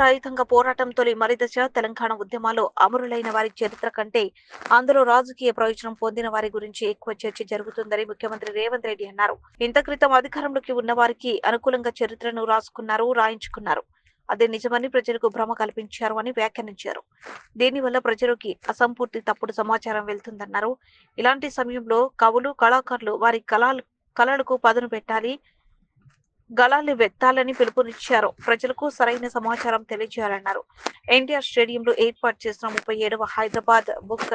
రహితంగా పోరాటం తొలి మలిదశ తెలంగాణ ఉద్యమాల్లో అమరులైన వారి చరిత్ర కంటే అందులో రాజకీయ ప్రయోజనం పొందిన వారి గురించి ఎక్కువ చర్చ జరుగుతుందని ముఖ్యమంత్రి రేవంత్ రెడ్డి అన్నారు. ఇంత క్రితం అధికారంలోకి ఉన్న వారికి అనుకూలంగా చరిత్రను రాయించుకున్నారు. అదే నిజమని ప్రజలకు భ్రమ కల్పించారు అని వ్యాఖ్యానించారు. దీనివల్ల ప్రజలకి అసంపూర్తి తప్పుడు సమాచారం వెళ్తుందన్నారు. ఇలాంటి సమయంలో కవులు, కళాకారులు వారి కళలకు పదును పెట్టాలి, గళాలు వెత్తాలని పిలుపునిచ్చారు. ప్రజలకు సరైన సమాచారం తెలియజేయాలన్నారు. ఎన్టీఆర్ స్టేడియంలో ఏర్పాటు చేసిన 37వ హైదరాబాద్ బుక్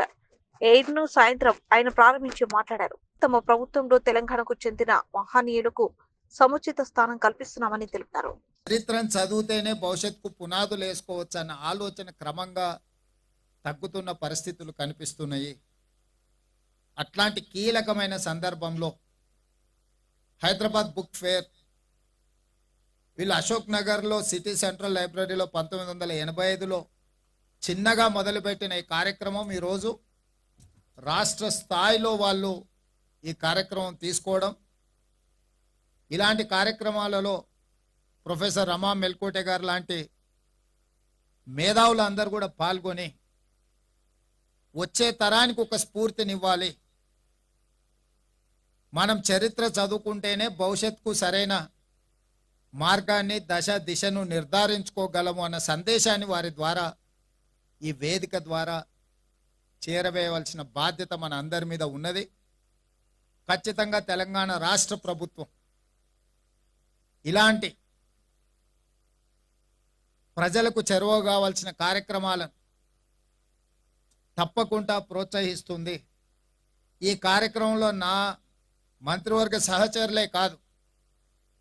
ఎయిర్ ను సాయంత్రం ఆయన ప్రారంభించి మాట్లాడారు. తమ ప్రభుత్వంలో తెలంగాణకు చెందిన మహనీయులకు సముచిత స్థానం కల్పిస్తున్నామని తెలిపారు. చరిత్రను చదివితేనే భవిష్యత్తుకు పునాదులు వేసుకోవచ్చన్న ఆలోచన క్రమంగా తగ్గుతున్న పరిస్థితులు కనిపిస్తున్నాయి. అట్లాంటి కీలకమైన సందర్భంలో హైదరాబాద్ బుక్ ఫేర్ వీళ్ళు అశోక్ నగర్లో సిటీ సెంట్రల్ లైబ్రరీలో 1985లో చిన్నగా మొదలుపెట్టిన ఈ కార్యక్రమం ఈరోజు రాష్ట్ర స్థాయిలో వాళ్ళు ఈ కార్యక్రమం తీసుకోవడం, ఇలాంటి కార్యక్రమాలలో ప్రొఫెసర్ రమా మెల్కోటే గారు లాంటి మేధావులు అందరూ కూడా పాల్గొని వచ్చే తరానికి ఒక స్ఫూర్తినివ్వాలి. మనం చరిత్ర చదువుకుంటేనే భవిష్యత్తుకు సరైన మార్గాన్ని దిశను నిర్ధారించుకోగలము అన్న సందేశాన్ని వారి ద్వారా ఈ వేదిక ద్వారా చేరవేయవలసిన బాధ్యత మన అందరి మీద ఉన్నది. ఖచ్చితంగా తెలంగాణ రాష్ట్ర ప్రభుత్వం ఇలాంటి ప్రజలకు చేరువ కావాల్సిన కార్యక్రమాలను తప్పకుండా ప్రోత్సహిస్తుంది. ఈ కార్యక్రమంలో నా మంత్రివర్గ సహచరులే కాదు,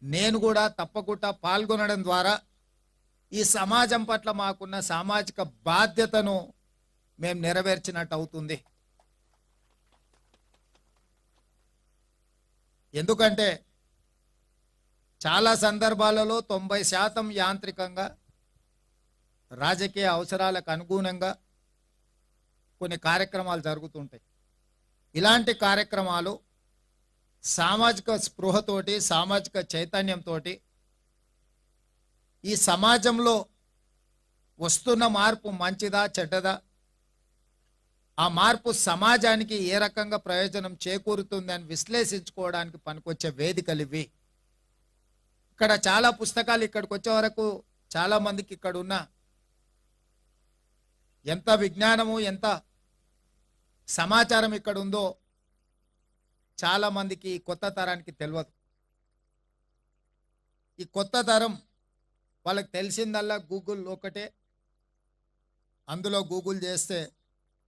నేను కూడా తప్పకుండా పాల్గొనడం ద్వారా ఈ సమాజం పట్ల మాకున్న సామాజిక బాధ్యతను మేము నెరవేర్చినట్టు అవుతుంది. ఎందుకంటే చాలా సందర్భాలలో 90% యాంత్రికంగా రాజకీయ అవసరాలకు అనుగుణంగా కొన్ని కార్యక్రమాలు జరుగుతుంటాయి. ఇలాంటి కార్యక్రమాలు సామాజిక స్పృహతోటి, సామాజిక చైతన్యంతో ఈ సమాజంలో వస్తున్న మార్పు మంచిదా చెడ్డదా, ఆ మార్పు సమాజానికి ఏ రకంగా ప్రయోజనం చేకూరుతుంది అని విశ్లేషించుకోవడానికి పనికొచ్చే వేదికలు ఇవి. ఇక్కడ చాలా పుస్తకాలు ఇక్కడికి వచ్చే వరకు చాలా మందికి ఇక్కడ ఉన్న ఎంత విజ్ఞానము ఎంత సమాచారం ఇక్కడ ఉందో చాలా మందికి కొత్త తరానికి తెలియదు. ఈ కొత్త తరం వాళ్ళకి తెలిసిందల్లా గూగుల్ ఒకటే, అందులో గూగుల్ చేస్తే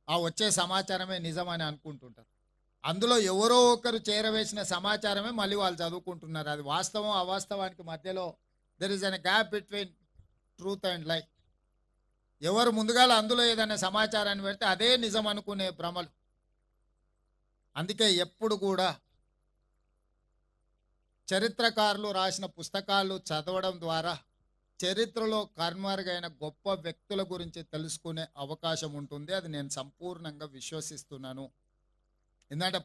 ఆ వచ్చే సమాచారమే నిజమని అనుకుంటుంటారు. అందులో ఎవరో ఒకరు చేరవేసిన సమాచారమే మళ్ళీ వాళ్ళు చదువుకుంటున్నారు. అది వాస్తవం అవాస్తవానికి మధ్యలో there is an gap between truth and లై. ఎవరు ముందుగాల అందులో ఏదైనా సమాచారాన్ని పెడితే అదే నిజం అనుకునే భ్రమలు. అందుకే ఎప్పుడు కూడా చరిత్రకారులు రాసిన పుస్తకాలు చదవడం ద్వారా చరిత్రలో కనుమరుగైన గొప్ప వ్యక్తుల గురించి తెలుసుకునే అవకాశం ఉంటుంది. అది నేను సంపూర్ణంగా విశ్వసిస్తున్నాను. ఎందుకంటే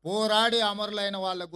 పోరాడి అమరులైన వాళ్ళ